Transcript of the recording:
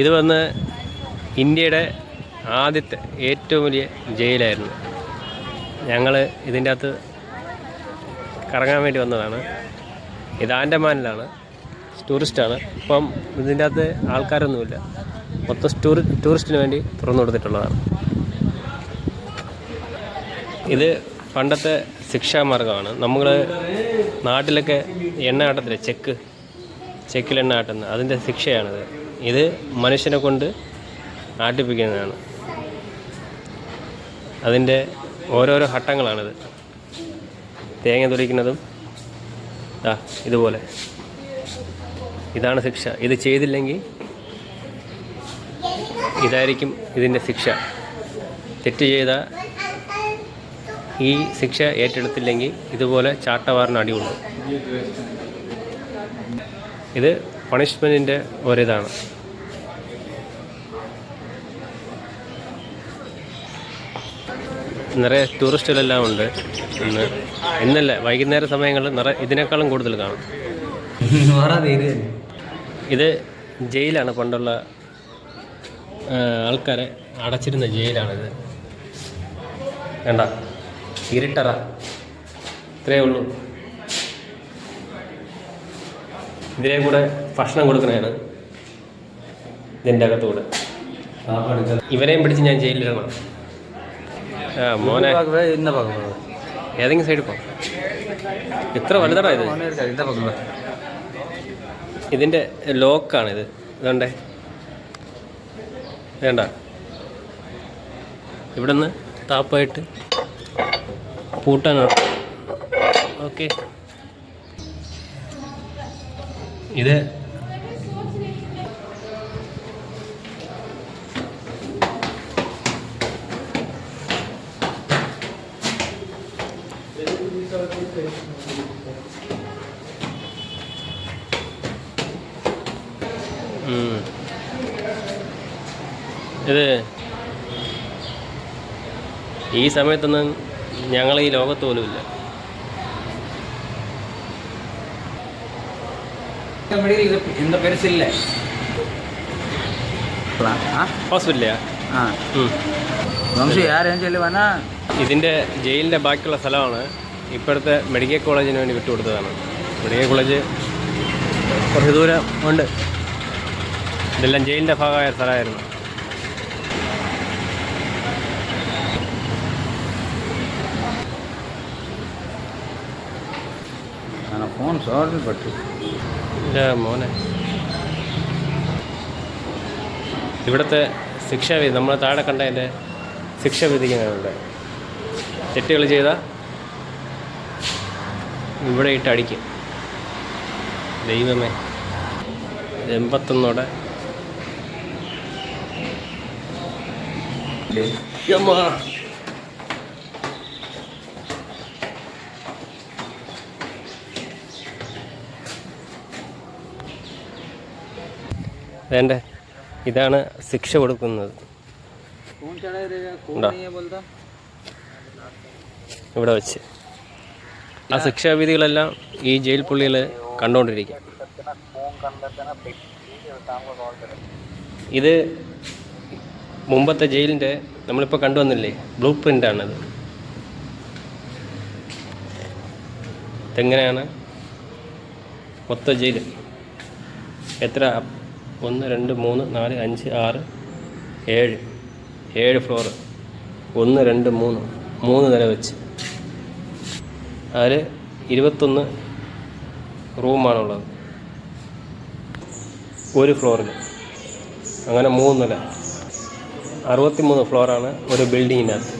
ഇത് വന്ന് ഇന്ത്യയുടെ ആദ്യത്തെ ഏറ്റവും വലിയ ജയിലായിരുന്നു. ഞങ്ങൾ ഇതിൻ്റെ അകത്ത് കറങ്ങാൻ വേണ്ടി വന്നതാണ്. ഇത് ആൻഡമാനിലാണ്, ടൂറിസ്റ്റാണ്. ഇപ്പം ഇതിൻ്റെ അകത്ത് ആൾക്കാരൊന്നുമില്ല, മൊത്തം ടൂറിസ്റ്റിന് വേണ്ടി തുറന്നു കൊടുത്തിട്ടുള്ളതാണ്. ഇത് പണ്ടത്തെ ശിക്ഷാമാർഗമാണ്. നമ്മൾ നാട്ടിലൊക്കെ എണ്ണ ആട്ടത്തില്ലേ, ചെക്കിൽ എണ്ണ ആട്ടുന്നത്, അതിൻ്റെ ശിക്ഷയാണിത്. ഇത് മനുഷ്യനെ കൊണ്ട് ആട്ടിപ്പിക്കുന്നതാണ്. അതിൻ്റെ ഓരോരോ ഘട്ടങ്ങളാണിത്. തേങ്ങ തുളിക്കുന്നതും ഇതുപോലെ. ഇതാണ് ശിക്ഷ. ഇത് ചെയ്തില്ലെങ്കിൽ ഇതായിരിക്കും ഇതിൻ്റെ ശിക്ഷ. തെറ്റ് ചെയ്ത ഈ ശിക്ഷ ഏറ്റെടുത്തില്ലെങ്കിൽ ഇതുപോലെ ചാട്ടവാറിന് അടിയുള്ളൂ. ഇത് പണിഷ്മെൻറ്റിൻ്റെ ഒരിതാണ്. നിറയെ ടൂറിസ്റ്റുകളെല്ലാം ഉണ്ട്. ഇന്നല്ല, വൈകുന്നേര സമയങ്ങളിൽ ഇതിനേക്കാളും കൂടുതൽ കാണും. ഇത് ജയിലാണ്. പണ്ടുള്ള ആൾക്കാരെ അടച്ചിരുന്ന ജയിലാണിത്. വേണ്ട, ഇരുട്ടറ ഇത്രയേ ഉള്ളൂ. ഇതിനെ കൂടെ ഭക്ഷണം കൊടുക്കണതാണ് ഇതിൻ്റെ അകത്തുകൂടെ. ഇവരെയും പിടിച്ച് ഞാൻ ജയിലിലിടണം. മോനെ, ഏതെങ്കിലും സൈഡിൽ പോ. ഇത്ര വലുതാ ഇത്. ഇതിൻ്റെ ലോക്കാണിത്. ഇതുണ്ടേ, വേണ്ട, ഇവിടെ നിന്ന് താപ്പായിട്ട് പൂട്ടാനാണ്. ഓക്കെ, ഇത് ഈ സമയത്തൊന്നും ഞങ്ങൾ ഈ ലോകത്ത് പോലുമില്ല. ഹോസ്പിറ്റലാ? ഇതിൻ്റെ ജയിലിൻ്റെ ബാക്കിയുള്ള സ്ഥലമാണ്. ഇപ്പോഴത്തെ മെഡിക്കൽ കോളേജിന് വേണ്ടി വിട്ടുകൊടുത്തതാണ്. മെഡിക്കൽ കോളേജ് കുറച്ച് ദൂരം ഉണ്ട്. ഇതെല്ലാം ജയിലിൻ്റെ ഭാഗമായ സ്ഥലമായിരുന്നു. മോനെ, ഇവിടുത്തെ ശിക്ഷാവിധി നമ്മൾ താഴെ കണ്ടതിൻ്റെ ശിക്ഷ വിധിക്കുന്നുണ്ട്. തെറ്റുകൾ ചെയ്താൽ ഇവിടെ ഇട്ട് അടിക്കും. ദൈവമേ, 81 വേണ്ടേ. ഇതാണ് ശിക്ഷ കൊടുക്കുന്നത്. ഇവിടെ വെച്ച് ആ ശിക്ഷാവിധികളെല്ലാം ഈ ജയിൽ പുള്ളികൾ കണ്ടുകൊണ്ടിരിക്കും. ഇത് മുമ്പത്തെ ജയിലിൻ്റെ നമ്മളിപ്പോൾ കണ്ടുവന്നില്ലേ, ബ്ലൂ പ്രിൻ്റാണത്. ഇതെങ്ങനെയാണ് മൊത്തം ജയിൽ. എത്ര? 1 2 3 4 5 6 7 ഫ്ലോറ്. 1 2 3 നില വെച്ച് അതിൽ 21 റൂമാണുള്ളത് ഒരു ഫ്ലോറിൽ. അങ്ങനെ 3 നില, 63 ഫ്ലോറാണ് ഒരു ബിൽഡിങ്ങിനകത്ത്.